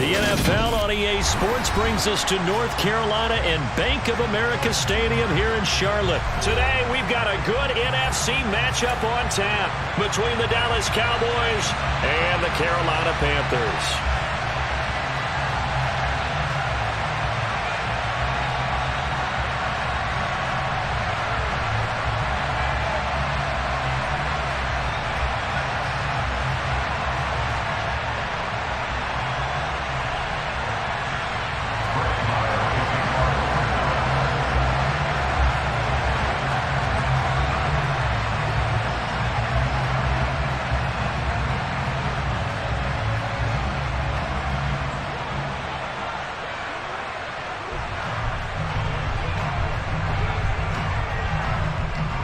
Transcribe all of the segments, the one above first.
The NFL on EA Sports brings us to North Carolina and Bank of America Stadium here in Charlotte. Today, we've got a good NFC matchup on tap between the Dallas Cowboys and the Carolina Panthers.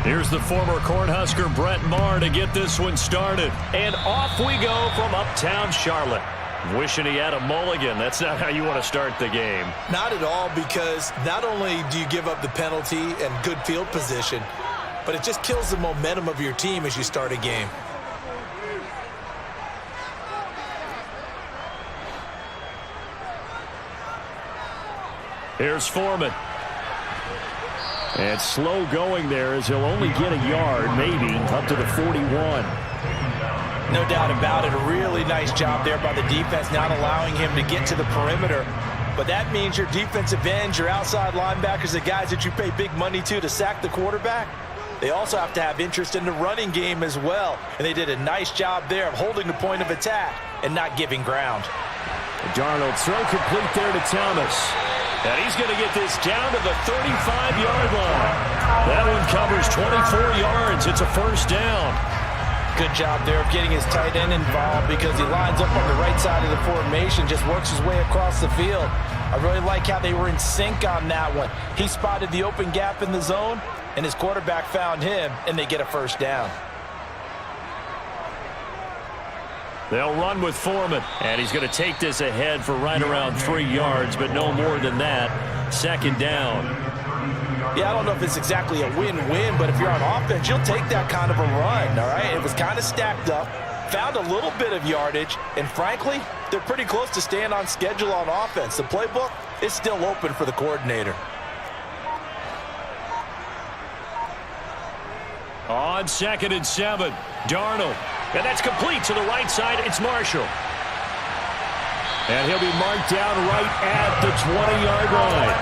Here's the former Cornhusker Brett Maher to get this one started. And off we go from uptown Charlotte. Wishing he had a mulligan. That's not how you want to start the game. Not at all, because not only do you give up the penalty and good field position, but it just kills the momentum of your team as you start a game. Here's Foreman. And slow going there as he'll only get a yard, maybe, up to the 41. No doubt about it. A really nice job there by the defense, not allowing him to get to the perimeter. But that means your defensive ends, your outside linebackers, the guys that you pay big money to sack the quarterback, they also have to have interest in the running game as well. And they did a nice job there of holding the point of attack and not giving ground. Darnold throw complete there to Thomas. And he's going to get this down to the 35-yard line. That one covers 24 yards. It's a first down. Good job there of getting his tight end involved because he lines up on the right side of the formation, just works his way across the field. I really like how they were in sync on that one. He spotted the open gap in the zone, and his quarterback found him, and they get a first down. They'll run with Foreman, and he's going to take this ahead for right around 3 yards, but no more than that. Second down. Yeah, I don't know if it's exactly a win-win, but if you're on offense, you'll take that kind of a run, all right? It was kind of stacked up, found a little bit of yardage, and frankly, they're pretty close to staying on schedule on offense. The playbook is still open for the coordinator. On 2nd and 7, Darnold. And that's complete to the right side. It's Marshall. And he'll be marked down right at the 20-yard line.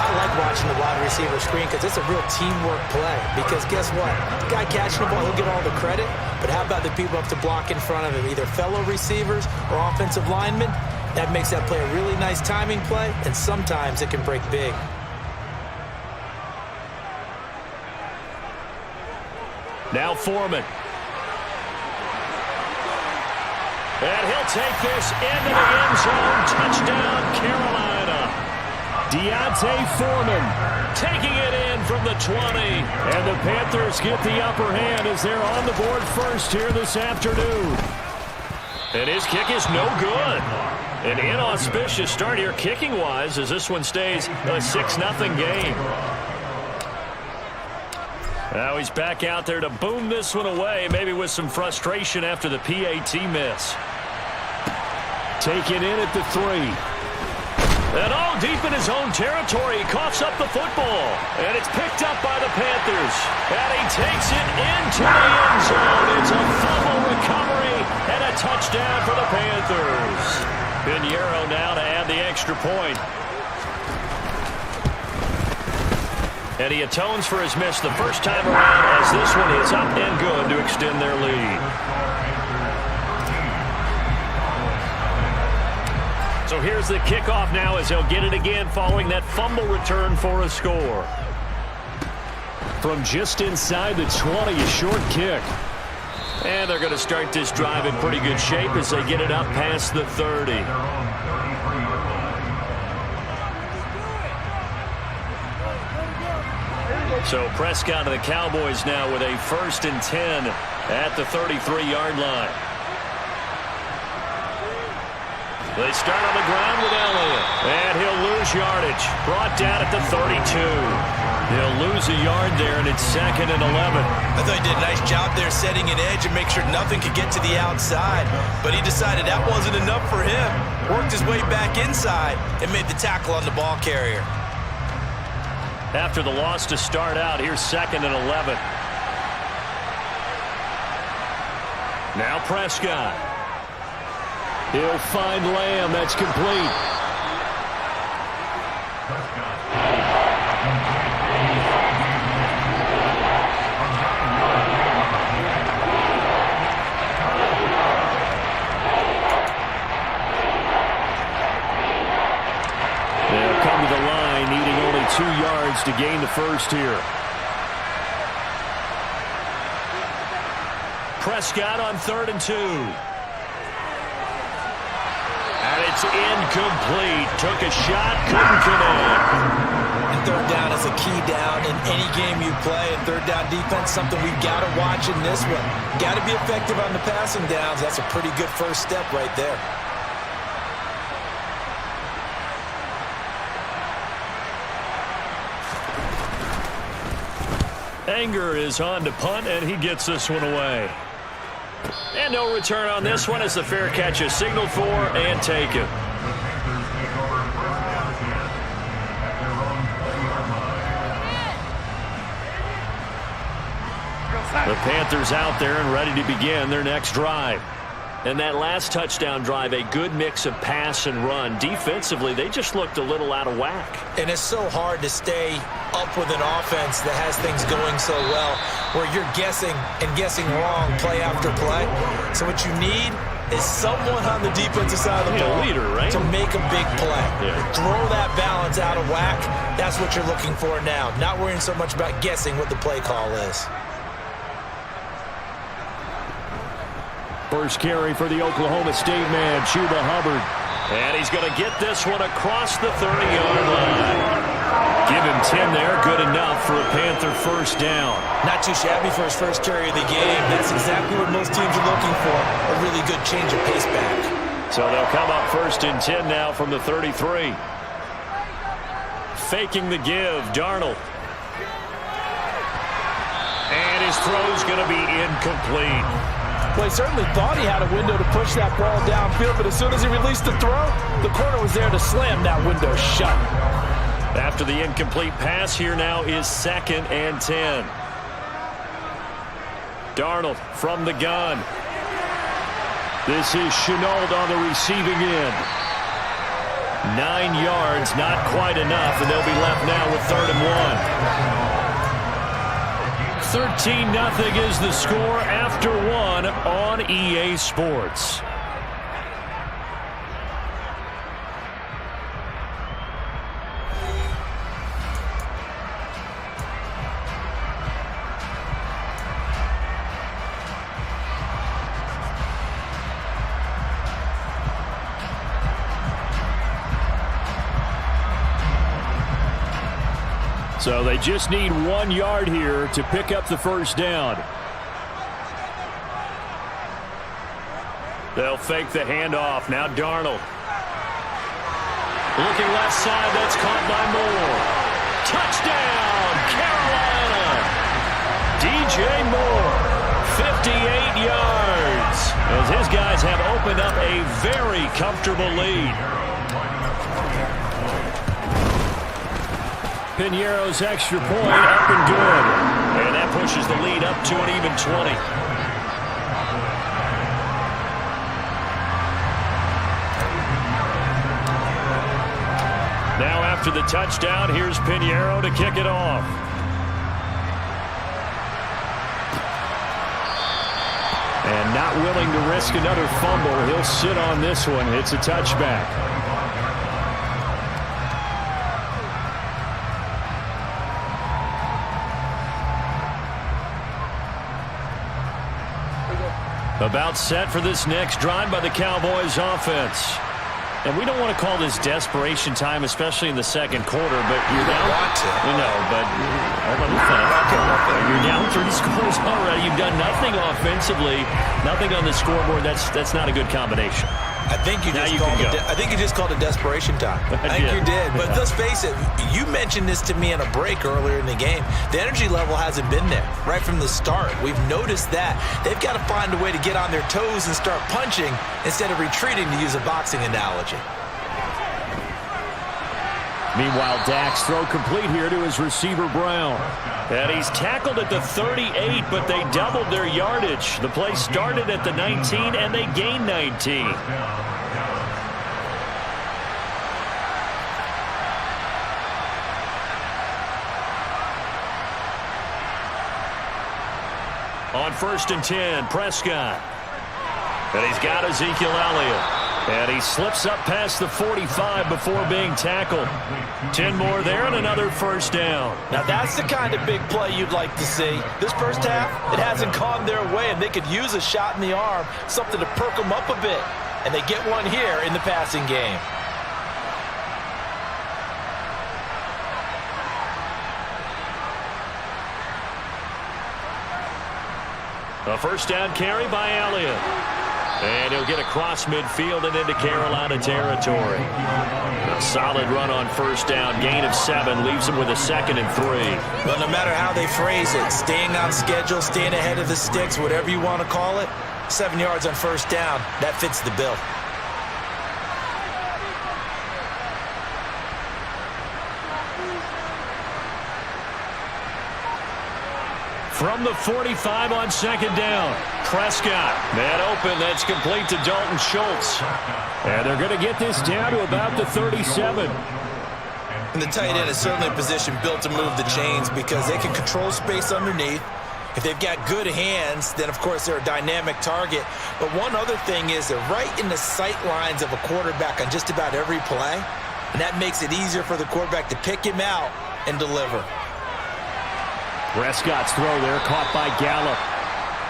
I like watching the wide receiver screen because it's a real teamwork play. Because guess what? The guy catching the ball, he'll get all the credit. But how about the people up to block in front of him, either fellow receivers or offensive linemen? That makes that play a really nice timing play, and sometimes it can break big. Now Foreman. And he'll take this into the end zone. Touchdown, Carolina. Deontay Foreman taking it in from the 20. And the Panthers get the upper hand as they're on the board first here this afternoon. And his kick is no good. An inauspicious start here kicking-wise as this one stays a 6-0 game. Now he's back out there to boom this one away, maybe with some frustration after the PAT miss. Taken in at the 3. And all deep in his own territory, he coughs up the football. And it's picked up by the Panthers. And he takes it into the end zone. It's a fumble recovery and a touchdown for the Panthers. Pinheiro now to add the extra point. And he atones for his miss the first time around as this one is up and good to extend their lead. So here's the kickoff now as he'll get it again following that fumble return for a score. From just inside the 20, a short kick. And they're going to start this drive in pretty good shape as they get it up past the 30. So Prescott and the Cowboys now with a 1st and 10 at the 33-yard line. They start on the ground with Elliott. And he'll lose yardage. Brought down at the 32. He'll lose a yard there, and it's 2nd and 11. I thought he did a nice job there setting an edge and make sure nothing could get to the outside. But he decided that wasn't enough for him. Worked his way back inside and made the tackle on the ball carrier. After the loss to start out, here's 2nd and 11. Now Prescott. He'll find Lamb. That's complete. They'll come to the line, needing only 2 yards to gain the first here. Prescott on 3rd and 2. And it's incomplete. Took a shot, couldn't connect. And 3rd down is a key down in any game you play. And 3rd down defense, something we've got to watch in this one. Got to be effective on the passing downs. That's a pretty good first step right there. Anger is on to punt, and he gets this one away. And no return on this one as the fair catch is signaled for and taken. The Panthers out there and ready to begin their next drive. And that last touchdown drive, a good mix of pass and run. Defensively, they just looked a little out of whack. And it's so hard to stay up with an offense that has things going so well, where you're guessing and guessing wrong play after play. So what you need is someone on the defensive side of the ball leader, right? to make a big play. Yeah. Throw that balance out of whack. That's what you're looking for now. Not worrying so much about guessing what the play call is. First carry for the Oklahoma State man, Chuba Hubbard. And he's going to get this one across the 30-yard line. Give him 10 there, good enough for a Panther first down. Not too shabby for his first carry of the game. That's exactly what most teams are looking for, a really good change of pace back. So they'll come up first and 10 now from the 33. Faking the give, Darnold. And his throw's going to be incomplete. Well, he certainly thought he had a window to push that ball downfield, but as soon as he released the throw, the corner was there to slam that window shut. After the incomplete pass, here now is 2nd and 10. Darnold from the gun. This is Shenault on the receiving end. 9 yards, not quite enough, and they'll be left now with 3rd and 1. 13-0 is the score after 1 on EA Sports. So they just need 1 yard here to pick up the first down. They'll fake the handoff. Now Darnold. Looking left side. That's caught by Moore. Touchdown, Carolina. DJ Moore, 58 yards. As his guys have opened up a very comfortable lead. Piñeiro's extra point up and good. And that pushes the lead up to an even 20. Now after the touchdown, here's Piñeiro to kick it off. And not willing to risk another fumble. He'll sit on this one. It's a touchback. About set for this next drive by the Cowboys offense. And we don't want to call this desperation time, especially in the second quarter, but you're down. No, but hold on, you're down 3 scores already. You've done nothing offensively, nothing on the scoreboard. That's not a good combination. I think you just called it desperation time. I think you did. But let's face it, you mentioned this to me in a break earlier in the game. The energy level hasn't been there right from the start. We've noticed that. They've got to find a way to get on their toes and start punching instead of retreating, to use a boxing analogy. Meanwhile, Dak's throw complete here to his receiver, Brown. And he's tackled at the 38, but they doubled their yardage. The play started at the 19, and they gained 19. On 1st and 10, Prescott. And he's got Ezekiel Elliott. And he slips up past the 45 before being tackled. 10 more there and another first down. Now that's the kind of big play you'd like to see. This first half, it hasn't gone their way, and they could use a shot in the arm, something to perk them up a bit. And they get one here in the passing game. A first down carry by Elliott. And he'll get across midfield and into Carolina territory. A solid run on first down. Gain of 7 leaves him with a 2nd and 3. But no matter how they phrase it, staying on schedule, staying ahead of the sticks, whatever you want to call it, 7 yards on first down, that fits the bill. From the 45 on 2nd down. Prescott. Man open. That's complete to Dalton Schultz. And they're going to get this down to about the 37. And the tight end is certainly a position built to move the chains because they can control space underneath. If they've got good hands, then of course they're a dynamic target. But one other thing is they're right in the sight lines of a quarterback on just about every play. And that makes it easier for the quarterback to pick him out and deliver. Prescott's throw there caught by Gallup.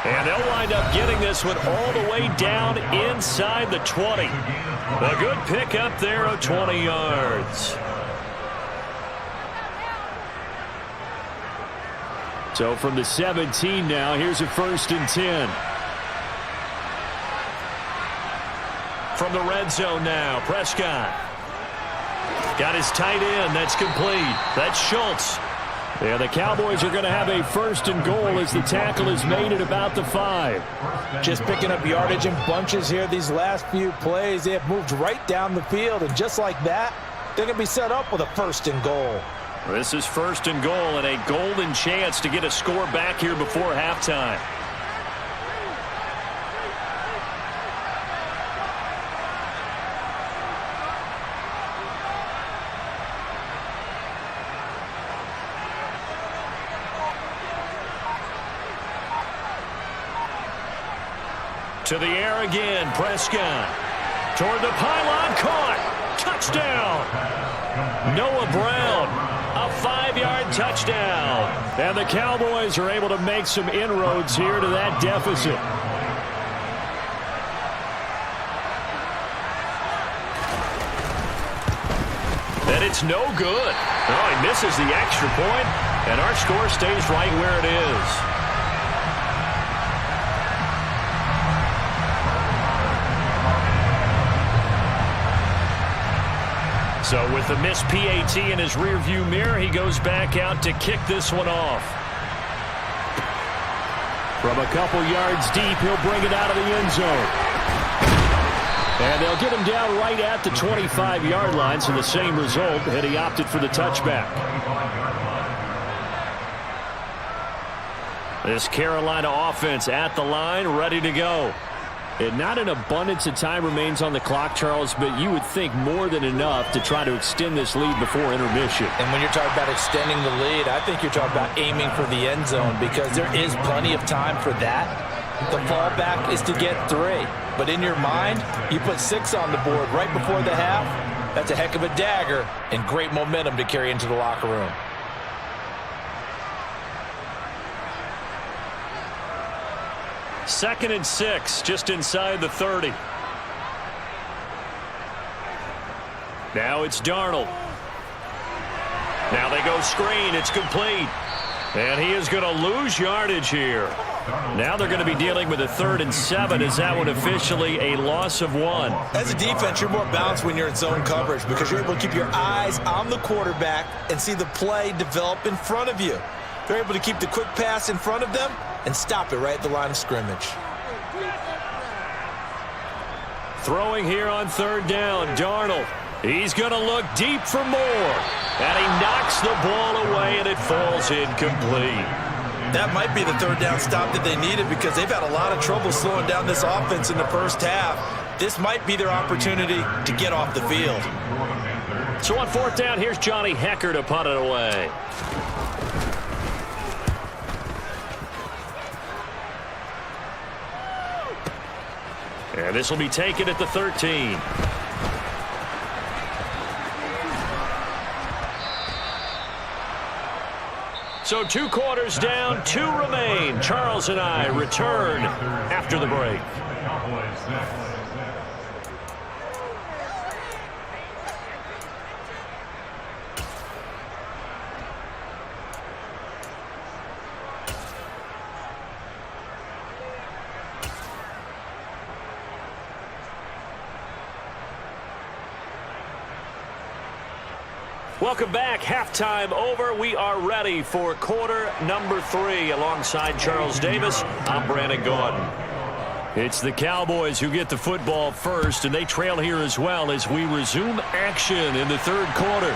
And they'll wind up getting this one all the way down inside the 20. A good pick up there of 20 yards. So from the 17 now, here's a 1st and 10. From the red zone now, Prescott. Got his tight end. That's complete. That's Schultz. Yeah, the Cowboys are going to have a 1st and goal as the tackle is made at about the 5. Just picking up yardage in bunches here these last few plays. They have moved right down the field, and just like that, they're going to be set up with a 1st and goal. This is 1st and goal and a golden chance to get a score back here before halftime. To the air again, Prescott. Toward the pylon, caught. Touchdown. Noah Brown, a 5-yard touchdown. And the Cowboys are able to make some inroads here to that deficit. And it's no good. Oh, he misses the extra point, and our score stays right where it is. So with the missed PAT in his rearview mirror, he goes back out to kick this one off. From a couple yards deep, he'll bring it out of the end zone. And they'll get him down right at the 25-yard line, so the same result, and he opted for the touchback. This Carolina offense at the line, ready to go. And not an abundance of time remains on the clock, Charles, but you would think more than enough to try to extend this lead before intermission. And when you're talking about extending the lead, I think you're talking about aiming for the end zone because there is plenty of time for that. The fallback is to get 3. But in your mind, you put 6 on the board right before the half. That's a heck of a dagger and great momentum to carry into the locker room. Second and 6, just inside the 30. Now it's Darnold. Now they go screen. It's complete. And he is going to lose yardage here. Now they're going to be dealing with a 3rd and 7. Is that one officially a loss of 1? As a defense, you're more balanced when you're in zone coverage because you're able to keep your eyes on the quarterback and see the play develop in front of you. They're able to keep the quick pass in front of them and stop it right at the line of scrimmage. Throwing here on 3rd down, Darnold. He's going to look deep for more. And he knocks the ball away, and it falls incomplete. That might be the 3rd down stop that they needed because they've had a lot of trouble slowing down this offense in the first half. This might be their opportunity to get off the field. So on 4th down, here's Johnny Hecker to punt it away. And this will be taken at the 13. So 2 quarters down, 2 remain. Charles and I return after the break. Welcome back. Halftime over. We are ready for quarter number 3. Alongside Charles Davis, I'm Brandon Gordon. It's the Cowboys who get the football first, and they trail here as well as we resume action in the 3rd quarter.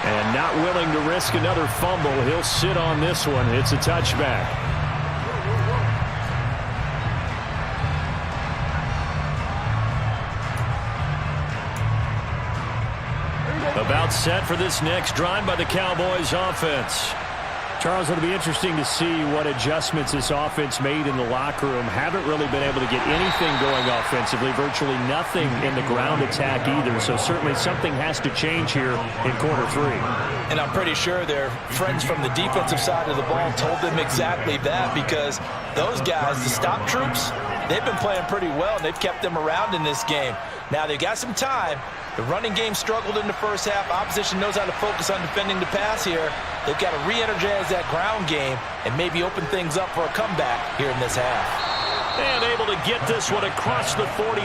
And not willing to risk another fumble, he'll sit on this one. It's a touchback. About set for this next drive by the Cowboys offense. Charles, it'll be interesting to see what adjustments this offense made in the locker room. Haven't really been able to get anything going offensively, virtually nothing in the ground attack either. So certainly something has to change here in quarter three. And I'm pretty sure their friends from the defensive side of the ball told them exactly that, because those guys, the stop troops, they've been playing pretty well, and they've kept them around in this game. Now, they've got some time. The running game struggled in the first half. Opposition knows how to focus on defending the pass here. They've got to re-energize that ground game and maybe open things up for a comeback here in this half. And able to get this one across the 45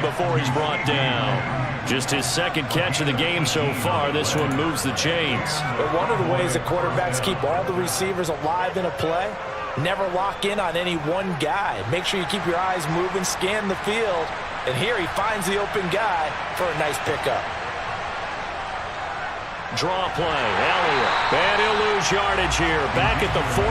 before he's brought down. Just his second catch of the game so far. This one moves the chains. But one of the ways that quarterbacks keep all the receivers alive in a play, never lock in on any one guy. Make sure you keep your eyes moving, scan the field. And here he finds the open guy for a nice pickup. Draw play, Elliott. And he'll lose yardage here. Back at the 47.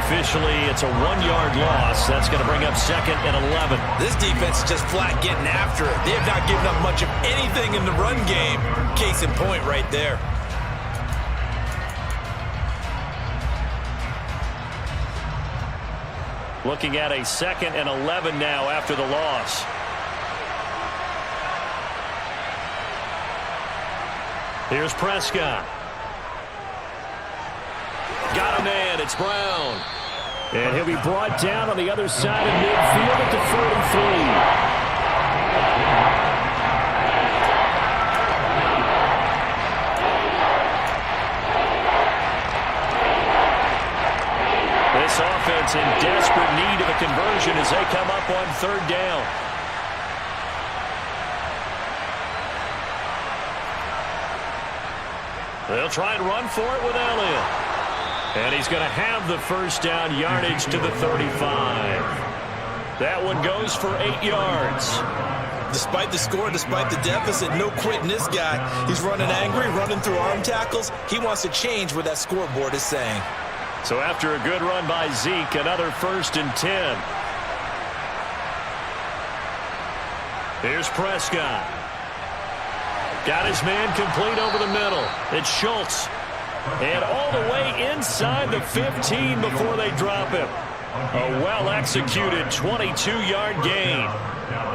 Officially, it's a 1-yard loss. That's going to bring up 2nd and 11. This defense is just flat getting after it. They have not given up much of anything in the run game. Case in point right there. Looking at a 2nd and 11 now after the loss. Here's Prescott. Got a man. It's Brown. And he'll be brought down on the other side of midfield at the 43. This offense in desperate need of a conversion as they come up on 3rd down. They'll try and run for it with Elliott. And he's going to have the first down yardage to the 35. That one goes for 8 yards. Despite the score, despite the deficit, no quitting this guy. He's running angry, running through arm tackles. He wants to change what that scoreboard is saying. So after a good run by Zeke, another 1st and 10. Here's Prescott. Got his man complete over the middle. It's Schultz. And all the way inside the 15 before they drop him. A well-executed 22-yard gain.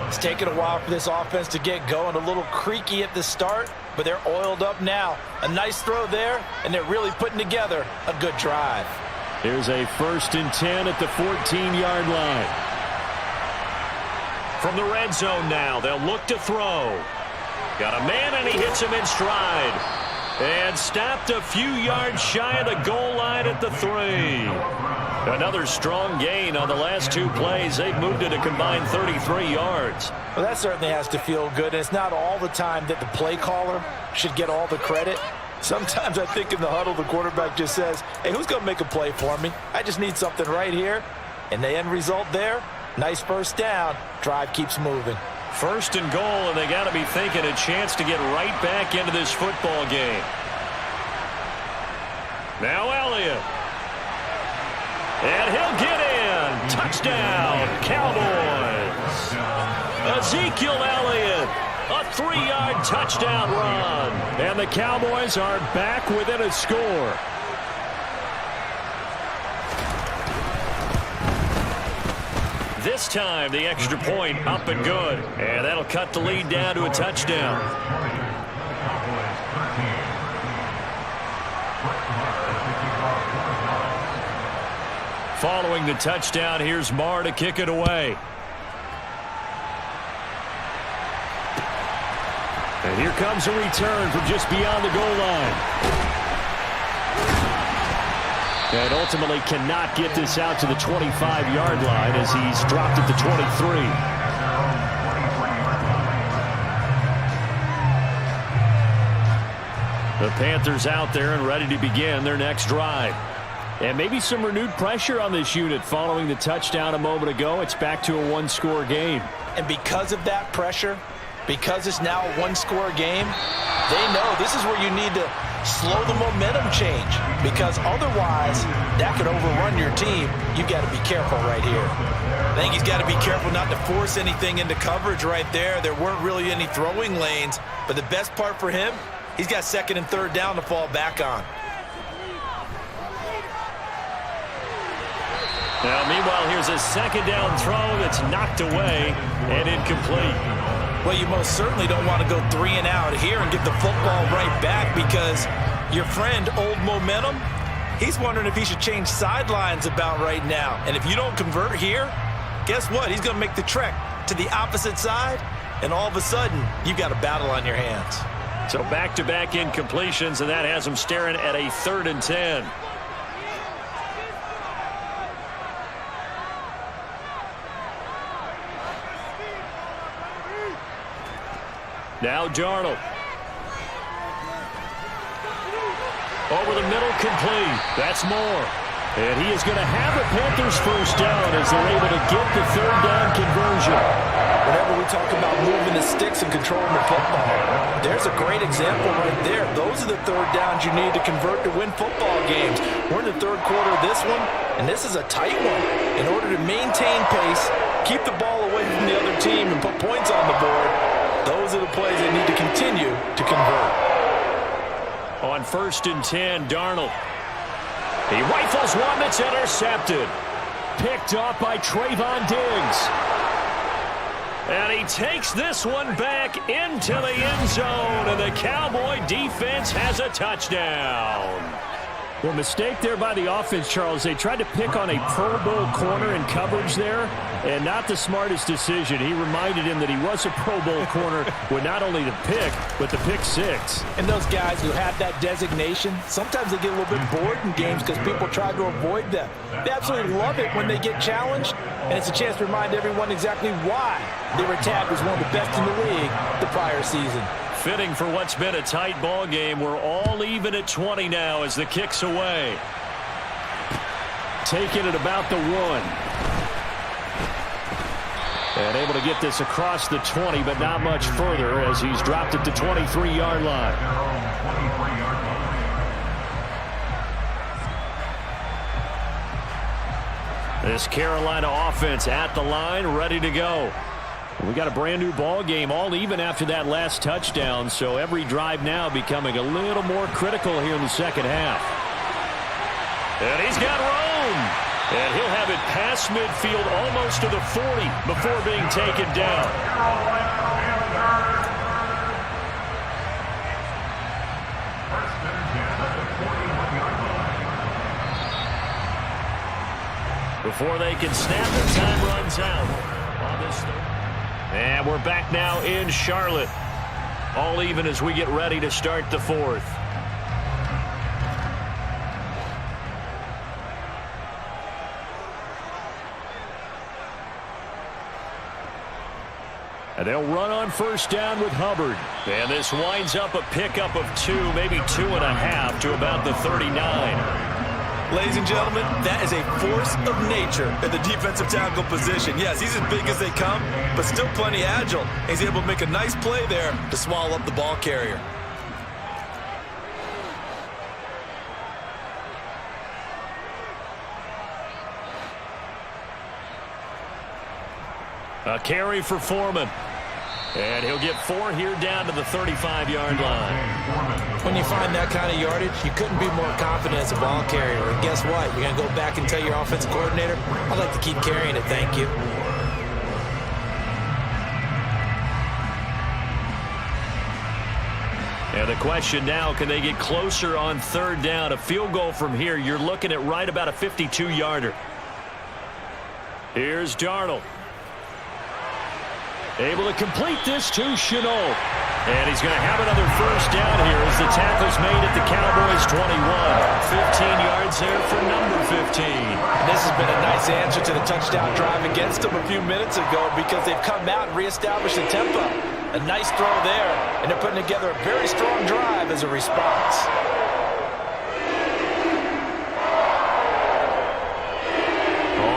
It's taken a while for this offense to get going. A little creaky at the start, but they're oiled up now. A nice throw there, and they're really putting together a good drive. Here's a 1st and 10 at the 14-yard line. From the red zone now, they'll look to throw. Got a man, and he hits him in stride. And stopped a few yards shy of the goal line at the 3. Another strong gain on the last 2 plays. They've moved it a combined 33 yards. Well, that certainly has to feel good. And it's not all the time that the play caller should get all the credit. Sometimes I think in the huddle, the quarterback just says, hey, who's going to make a play for me? I just need something right here. And the end result there, nice first down. Drive keeps moving. 1st and goal, and they got to be thinking a chance to get right back into this football game. Now Elliott. And he'll get in. Touchdown, Cowboys. Ezekiel Elliott. A 3-yard touchdown run. And the Cowboys are back within a score. This time, the extra point up and good. And that'll cut the lead down to a touchdown. Following the touchdown, here's Marr to kick it away. And here comes a return from just beyond the goal line. And ultimately cannot get this out to the 25-yard line as he's dropped at the 23. The Panthers out there and ready to begin their next drive. And maybe some renewed pressure on this unit following the touchdown a moment ago. It's back to a 1-score game. And because of that pressure, because it's now a 1-score game, they know this is where you need to slow the momentum change, because otherwise that could overrun your team. You've got to be careful right here. I think he's got to be careful not to force anything into coverage right there. There weren't really any throwing lanes, but the best part for him, he's got 2nd and 3rd down to fall back on. Now, meanwhile, here's a second down throw that's knocked away and incomplete. Well, you most certainly don't want to go 3 and out here and get the football right back, because your friend, Old Momentum, he's wondering if he should change sidelines about right now. And if you don't convert here, guess what? He's going to make the trek to the opposite side, and all of a sudden, you've got a battle on your hands. So back-to-back incompletions, and that has him staring at a 3rd and 10. Now Darnold. Over the middle, complete. That's more. And he is going to have the Panthers first down as they're able to get the 3rd down conversion. Whenever we talk about moving the sticks and controlling the football, there's a great example right there. Those are the 3rd downs you need to convert to win football games. We're in the 3rd quarter of this one, and this is a tight one. In order to maintain pace, keep the ball away from the other team, and put points on the board, those are the plays they need to continue to convert. On 1st and 10, Darnold. He rifles one that's intercepted. Picked off by Trayvon Diggs. And he takes this one back into the end zone, and the Cowboy defense has a touchdown. Well, mistake there by the offense, Charles. They tried to pick on a Pro Bowl corner in coverage there, and not the smartest decision. He reminded him that he was a Pro Bowl corner with not only the pick, but the pick 6. And those guys who have that designation, sometimes they get a little bit bored in games because people try to avoid them. They absolutely love it when they get challenged, and it's a chance to remind everyone exactly why they were tagged as one of the best in the league the prior season. Fitting for what's been a tight ball game. We're all even at 20 now as the kick's away. Taking it about the 1. And able to get this across the 20, but not much further as he's dropped it to 23-yard line. This Carolina offense at the line, ready to go. We got a brand new ball game, all even after that last touchdown, so every drive now becoming a little more critical here in the second half. And he's got room. And he'll have it past midfield almost to the 40 before being taken down. Before they can snap, the time runs out on this third. And we're back now in Charlotte. All even as we get ready to start the 4th. And they'll run on 1st down with Hubbard. And this winds up a pickup of 2, maybe 2.5 to about the 39. Ladies and gentlemen, that is a force of nature at the defensive tackle position. Yes, he's as big as they come, but still plenty agile. He's able to make a nice play there to swallow up the ball carrier. A carry for Foreman. And he'll get 4 here down to the 35-yard line. When you find that kind of yardage, you couldn't be more confident as a ball carrier. And guess what? You're going to go back and tell your offensive coordinator, I'd like to keep carrying it, thank you. And the question now, can they get closer on 3rd down? A field goal from here, you're looking at right about a 52-yarder. Here's Darnold. Able to complete this to Shenault. And he's going to have another first down here as the tackle's made at the Cowboys' 21. 15 yards there for number 15. This has been a nice answer to the touchdown drive against them a few minutes ago, because they've come out and reestablished the tempo. A nice throw there, and they're putting together a very strong drive as a response.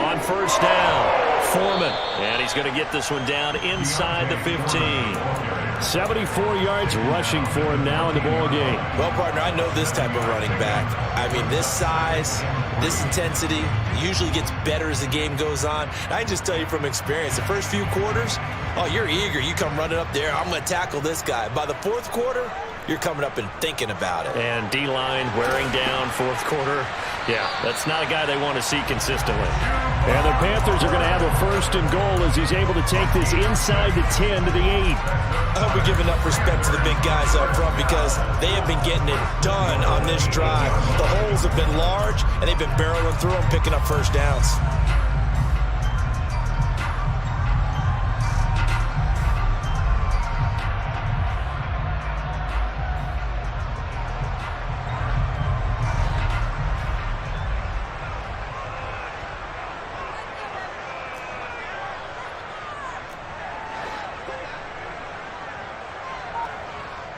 On 1st down. Foreman, and he's going to get this one down inside the 15. 74 yards rushing for him now in the ball game. Well, partner, I know this type of running back. I mean, this size, this intensity usually gets better as the game goes on. I can just tell you from experience, the first few quarters, oh, you're eager. You come running up there, I'm going to tackle this guy. By the 4th quarter, you're coming up and thinking about it. And D-line wearing down fourth quarter. Yeah, that's not a guy they want to see consistently. And the Panthers are going to have a first and goal as he's able to take this inside the 10 to the 8. I hope we give enough respect to the big guys up front because they have been getting it done on this drive. The holes have been large, and they've been barreling through them, picking up first downs.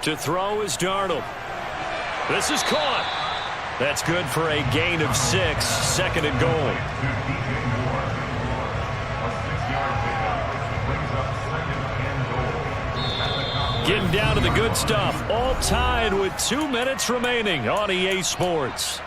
To throw is Darnold. This is caught. That's good for a gain of 6. Second and goal. Getting down to the good stuff. All tied with 2 minutes remaining on EA Sports.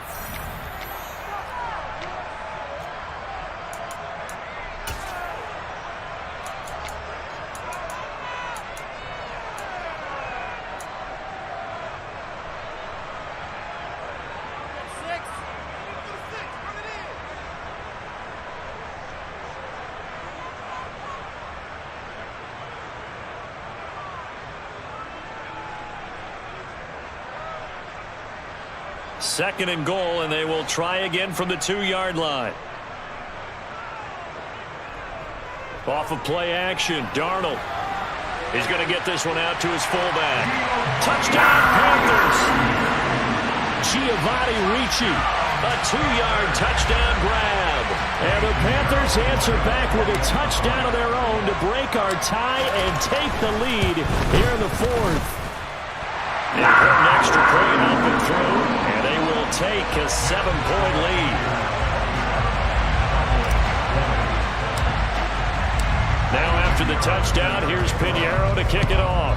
Second and goal, and they will try again from the 2-yard line. Off of play action, Darnold. He's going to get this one out to his fullback. Touchdown, Panthers! Giovanni Ricci, a 2-yard touchdown grab. And the Panthers answer back with a touchdown of their own to break our tie and take the lead here in the fourth. They put an extra point up and through, and they will take a 7-point lead. Now after the touchdown, here's Pinheiro to kick it off.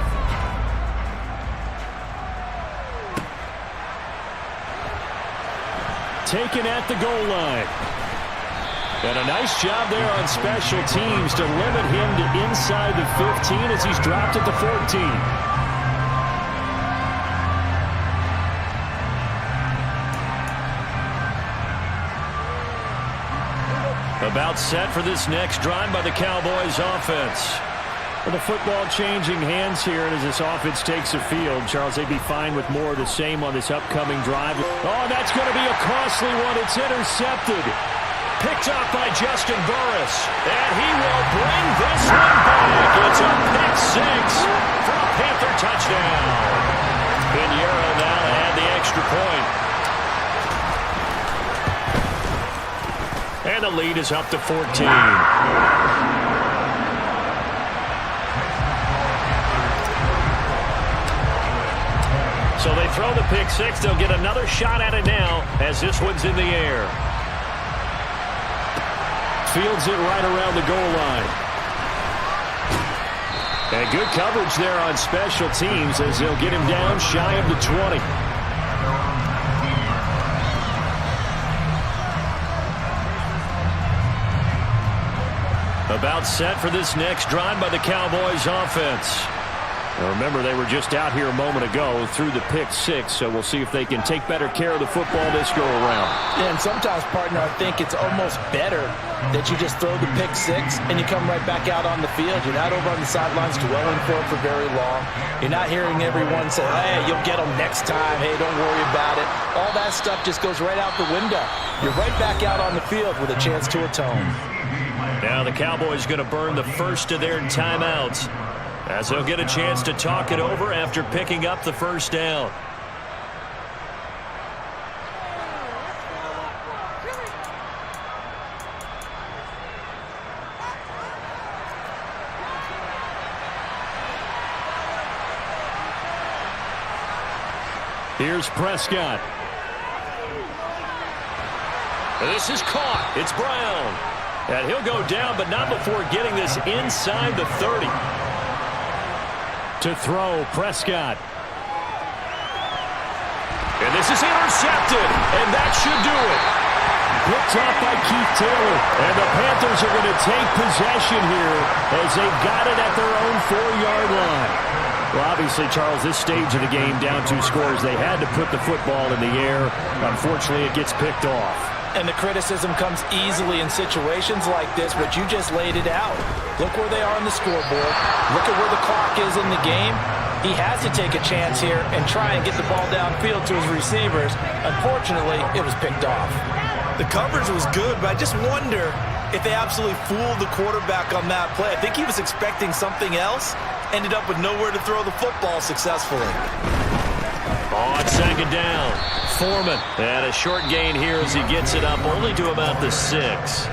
Taken at the goal line. And a nice job there on special teams to limit him to inside the 15 as he's dropped at the 14. About set for this next drive by the Cowboys offense. Well, the football changing hands here as this offense takes the field. Charles, they'd be fine with more of the same on this upcoming drive. Oh, that's going to be a costly one. It's intercepted. Picked up by Justin Burris. And he will bring this one back. It's a pick 6 for a Panther touchdown. Pinheiro now to add the extra point. And the lead is up to 14. So they throw the pick 6. They'll get another shot at it now as this one's in the air. Fields it right around the goal line. And good coverage there on special teams as they'll get him down shy of the 20. About set for this next drive by the Cowboys offense. Now remember, they were just out here a moment ago through the pick 6, so we'll see if they can take better care of the football this go around. Yeah, and sometimes, partner, I think it's almost better that you just throw the pick 6 and you come right back out on the field. You're not over on the sidelines dwelling for it for very long. You're not hearing everyone say, hey, you'll get them next time. Hey, don't worry about it. All that stuff just goes right out the window. You're right back out on the field with a chance to atone. Now the Cowboys going to burn the first of their timeouts as they'll get a chance to talk it over after picking up the first down. Here's Prescott. This is caught. It's Brown. And he'll go down, but not before getting this inside the 30. To throw, Prescott. And this is intercepted, and that should do it. Picked off by Keith Taylor, and the Panthers are going to take possession here as they've got it at their own 4-yard line. Well, obviously, Charles, this stage of the game, down 2 scores, they had to put the football in the air. Unfortunately, it gets picked off. And the criticism comes easily in situations like this, but you just laid it out. Look where they are on the scoreboard. Look at where the clock is in the game. He has to take a chance here and try and get the ball downfield to his receivers. Unfortunately, it was picked off. The coverage was good, but I just wonder if they absolutely fooled the quarterback on that play. I think he was expecting something else. Ended up with nowhere to throw the football successfully. On second down, Foreman. And a short gain here as he gets it up only to about the 6.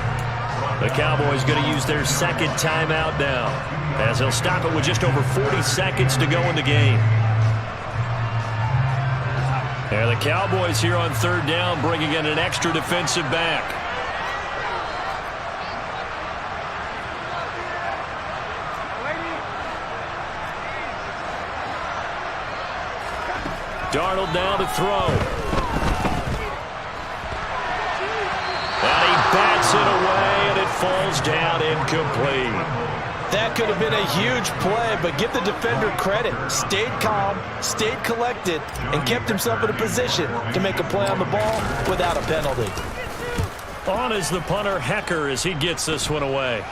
The Cowboys going to use their second timeout now, as they'll stop it with just over 40 seconds to go in the game. And the Cowboys here on third down, bringing in an extra defensive back. Darnold now to throw. And he bats it away, and it falls down incomplete. That could have been a huge play, but give the defender credit. Stayed calm, stayed collected, and kept himself in a position to make a play on the ball without a penalty. On is the punter, Hecker, as he gets this one away.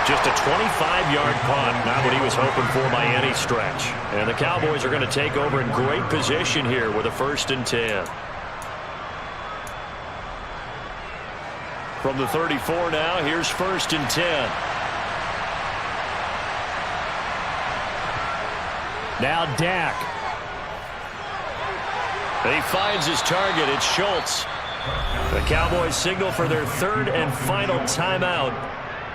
Just a 25-yard punt, not what he was hoping for by any stretch. And the Cowboys are going to take over in great position here with a 1st and 10. From the 34 now, here's 1st and 10. Now Dak. He finds his target. It's Schultz. The Cowboys signal for their 3rd and final timeout,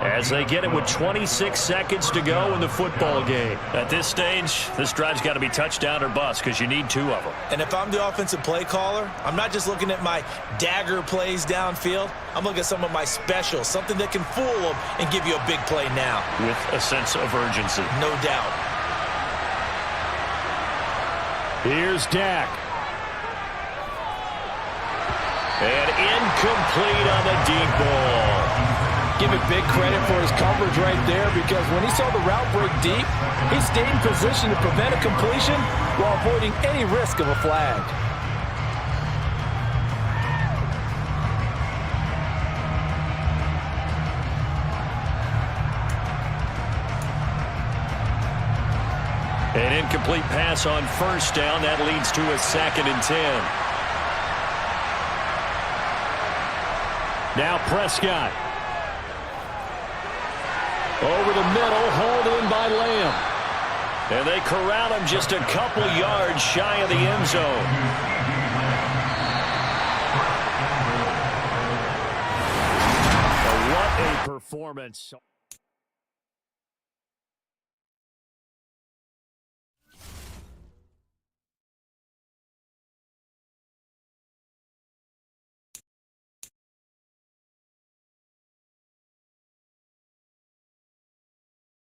as they get it with 26 seconds to go in the football game. At this stage, this drive's got to be touchdown or bust, because you need 2 of them. And if I'm the offensive play caller, I'm not just looking at my dagger plays downfield. I'm looking at some of my specials, something that can fool them and give you a big play now. With a sense of urgency. No doubt. Here's Dak. And incomplete on the deep ball. Give it big credit for his coverage right there, because when he saw the route break deep, he stayed in position to prevent a completion while avoiding any risk of a flag. An incomplete pass on 1st down. That leads to a 2nd and 10. Now Prescott. Over the middle, hauled in by Lamb. And they corral him just a couple yards shy of the end zone. What a performance.